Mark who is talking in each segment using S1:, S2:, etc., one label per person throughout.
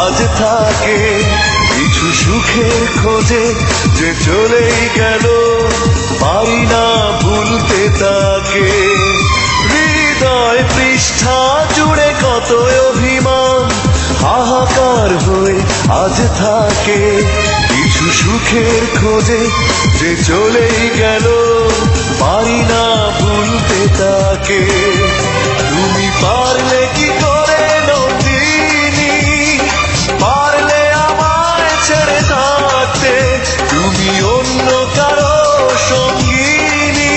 S1: আজ থাকে কিছু সুখের খোঁজে যে চলেই গেল পারি না ভুলতে তাকে হৃদয় পৃষ্ঠা জুড়ে কত অভিমান হাহাকার হয়ে আজ থাকে কিছু সুখের খোঁজে যে চলেই গেল পারি না ভুলতে তাকে তুমি পারলে কি করে নন্দিনী পারলে আমায় ছেড়ে থাকতে তুমি অন্য কারো সঙ্গিনী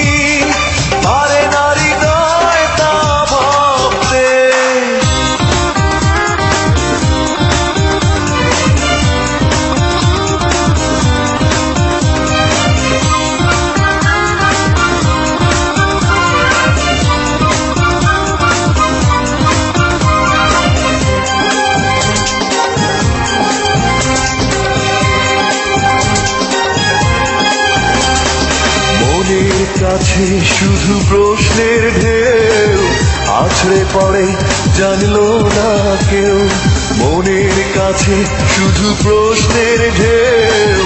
S1: পারে না হৃদয় তা ভাবতে কাছে শুধু প্রশ্নের ঢেউ আছড়ে পড়ে জানলো না কেউ মনের কাছে শুধু প্রশ্নের ঢেউ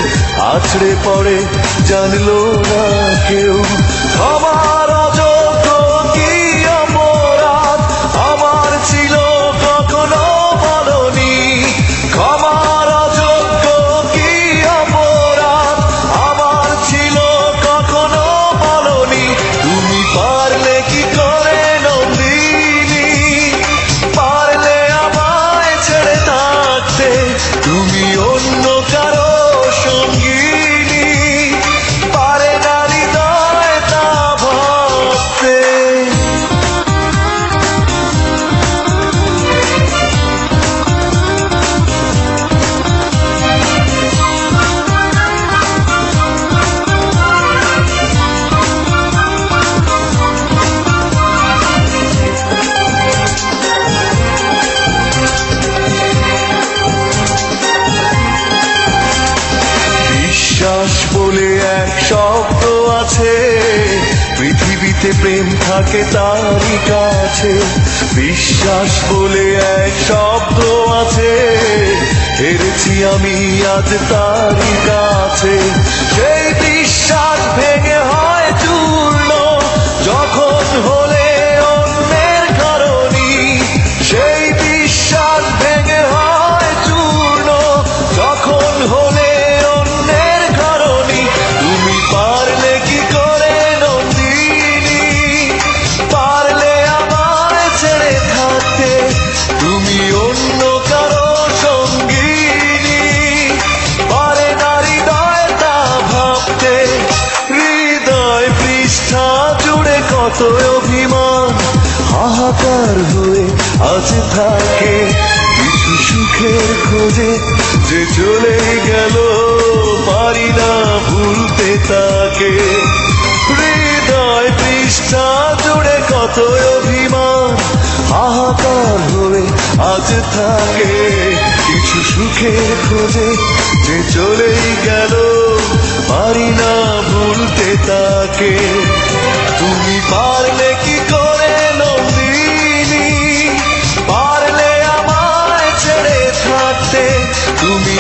S1: আছড়ে পড়ে জানলো না কেউ আমার অযোগ্য কি অপরাধ আমার ছিল কখনো বলনি ক্ষমার অযোগ্য কি অপরাধ আমার ছিল কখনো তুমি পারলে কি করে নন্দিনী পারলে আমায় ছেড়ে থাকতে তুমি অন্য কারো সঙ্গিনী পারে না হৃদয় তা ভাবতে বিশ্বাস বলে এক শব্দ আছে পৃথিবীতে প্রেম থাকে তারই কাছে বিশ্বাস বলে এক শব্দ আছে হেরেছি আমি আজ তারই কাছে সেই বিশ্বাস ভেঙে হয় চূর্ণ যখন হলে অন্যের কারণে সেই বিশ্বাস ভেঙে হয় চূর্ণ যখন হলে পারলে কি করে নন্দিনী পারলে আমায় ছেড়ে থাকতে তুমি অন্য কারো সঙ্গিনী পারে না হৃদয় তা ভাবতে হৃদয় পৃষ্ঠা জুড়ে কত অভিমান হাহাকার হয়ে আজ থাকে কিছু সুখের খোঁজে যে চলে গেল পারি না ভুলতে তাকে হৃদয় পৃষ্ঠা জুড়ে কত অভিমান হাহাকার হয়ে আজ থাকে কিছু সুখের খোঁজে যে চলেই গেল পারি না ভুলতে তাকে তুমি পারলে কি করে নন্দিনী পারলে আমায় ছেড়ে থাকতে তুমি